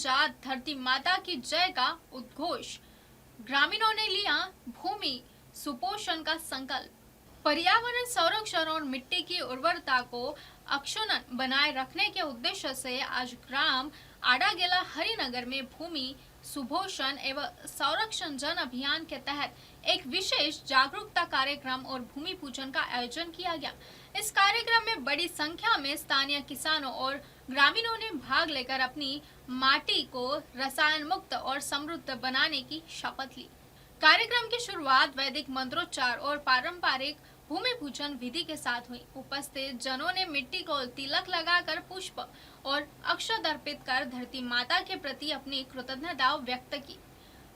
गूंजा धरती माता की जय का उद्घोष। ग्रामीणों ने लिया भूमि सुपोषण का संकल्प। पर्यावरण संरक्षण और मिट्टी की उर्वरता को अक्षुण्ण बनाए रखने के उद्देश्य से आज ग्राम आड़ागेला हरिनगर में भूमि सुपोषण एवं संरक्षण जन अभियान के तहत एक विशेष जागरूकता कार्यक्रम और भूमि पूजन का आयोजन किया गया। इस कार्यक्रम में बड़ी संख्या में स्थानीय किसानों और ग्रामीणों ने भाग लेकर अपनी माटी को रसायन मुक्त और समृद्ध बनाने की शपथ ली। कार्यक्रम की शुरुआत वैदिक मंत्रोच्चार और पारंपरिक भूमि पूजन विधि के साथ हुई। उपस्थित जनों ने मिट्टी को तिलक लगाकर पुष्प और अक्षत अर्पित कर धरती माता के प्रति अपनी कृतज्ञता व्यक्त की।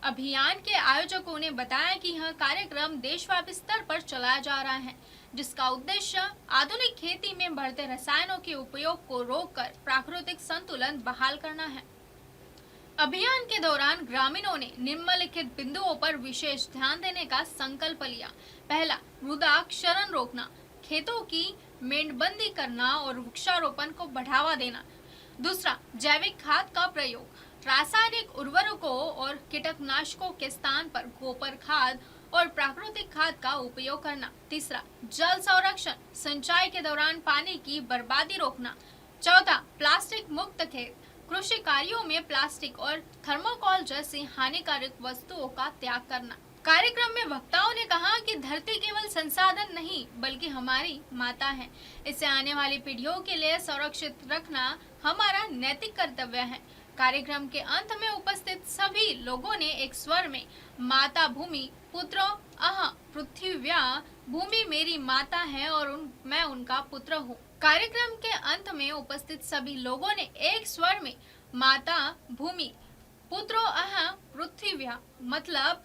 अभियान के आयोजकों ने बताया कि यह कार्यक्रम देशव्यापी स्तर पर चलाया जा रहा है, जिसका उद्देश्य आधुनिक खेती में बढ़ते रसायनों के उपयोग को रोककर प्राकृतिक संतुलन बहाल करना है। अभियान के दौरान ग्रामीणों ने निम्नलिखित बिंदुओं पर विशेष ध्यान देने का संकल्प लिया। पहला, मृदा क्षरण रोकना, खेतों की मेड़बंदी करना और वृक्षारोपण को बढ़ावा देना। दूसरा, जैविक खाद का प्रयोग, रासायनिक उर्वरकों और कीटनाशकों के स्थान पर गोबर खाद और प्राकृतिक खाद का उपयोग करना। तीसरा, जल संरक्षण, सिंचाई के दौरान पानी की बर्बादी रोकना। चौथा, प्लास्टिक मुक्त खेत, कृषि कार्यों में प्लास्टिक और थर्मोकोल जैसी हानिकारक वस्तुओं का त्याग करना। कार्यक्रम में वक्ताओं ने कहा कि धरती केवल संसाधन नहीं बल्कि हमारी माता है। इसे आने वाली पीढ़ियों के लिए सुरक्षित रखना हमारा नैतिक कर्तव्य है। कार्यक्रम के अंत में उपस्थित सभी लोगों ने एक स्वर में माता भूमि पुत्रो अह पृथ्व्या, भूमि मेरी माता है और मैं उनका पुत्र हूँ। कार्यक्रम के अंत में उपस्थित सभी लोगों ने एक स्वर में माता भूमि पुत्रो अह पृथ्व्या, मतलब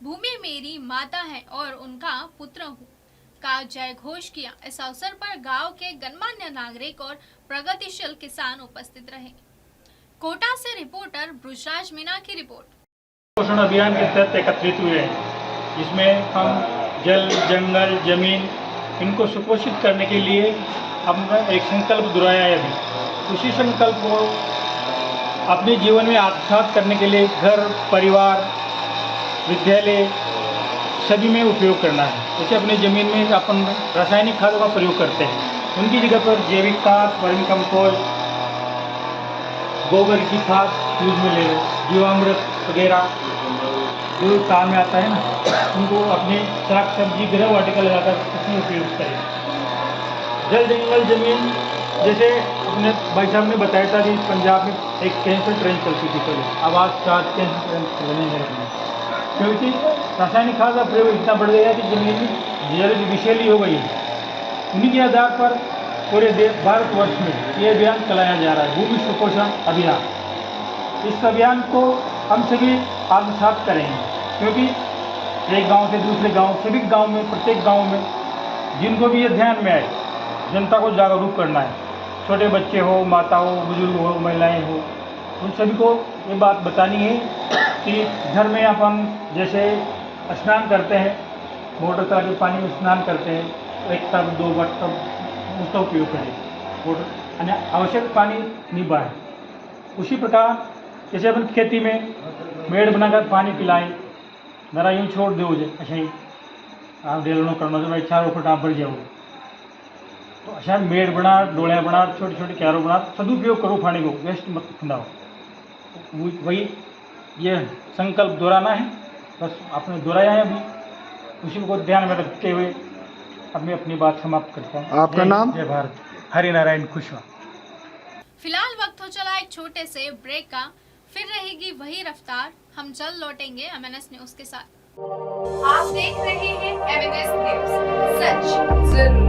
भूमि मेरी माता है और उनका पुत्र हूँ, का जय घोष किया। इस अवसर पर गांव के गणमान्य नागरिक और प्रगतिशील किसान उपस्थित रहे। कोटा से रिपोर्टर ब्रुजराज मीना की रिपोर्ट। पोषण अभियान के तहत एकत्रित हुए हैं, जिसमें हम जल, जंगल, जमीन इनको सुपोषित करने के लिए हमने एक संकल्प दोहराया है। अभी उसी संकल्प को अपने जीवन में आत्मसात करने के लिए घर, परिवार, विद्यालय सभी में उपयोग करना है। जैसे अपनी ज़मीन में अपन रासायनिक खादों का प्रयोग करते हैं, उनकी जगह पर जैविक खाद, वर्मी कंपोस्ट, गोबर की खाद यूज में ले, जीवामृत वगैरह जो काम में आता है ना, उनको अपने साग सब्जी गृह वाटिका लगाकर उसमें उपयोग करें। जल, जंगल, जमीन, जैसे अपने भाई साहब ने बताया था कि पंजाब में एक कैंसर ट्रेन चलती थी पहले, अब आज 4 कैंसर ट्रेन चलने लगे, क्योंकि रासायनिक खाद का प्रयोग इतना बढ़ गया कि जमीन जल विषैली हो गई है। उन्हीं के आधार पर पूरे भारतवर्ष में ये अभियान चलाया जा रहा है, भूमि सुपोषण अभियान। इस अभियान को हम सभी आत्मसात करेंगे, क्योंकि एक गांव से दूसरे गांव, सभी गांव में, प्रत्येक गांव में जिनको भी ये ध्यान में आए, जनता को जागरूक करना है। छोटे बच्चे हो, माता हो, बुजुर्ग हो, महिलाएं हो, उन सभी को ये बात बतानी है कि घर में अपन जैसे स्नान करते हैं, मोटर चला के पानी में स्नान करते हैं, 1 टब 2 टब उसका उपयोग करें, मोटर आवश्यक पानी नहीं बहाए। उसी प्रकार जैसे अपन खेती में मेड़ बनाकर पानी पिलाएं, मेरा यूँ छोड़ दो मुझे अच्छा ही आप डेलनो करना जो भाई 4 फुट आप बढ़ जाओ, तो अच्छा मेड़ बना, डोलियाँ बना, छोटे छोटे क्यारों बना, सदुपयोग करो पानी को, वेस्ट मत खिंडाओ। वही ये संकल्प दोहराना है, बस आपने दोहराया है। अभी उसी को ध्यान में रखते हुए अब मैं अपनी बात समाप्त करता हूँ। आपका नाम? जय भारत। हरिनारायण खुशवा। फिलहाल वक्त हो चला एक छोटे से ब्रेक का, फिर रहेगी वही रफ्तार। हम जल्द लौटेंगे MNS न्यूज के साथ। आप देख रहे हैं MNS न्यूज, सच जरूर।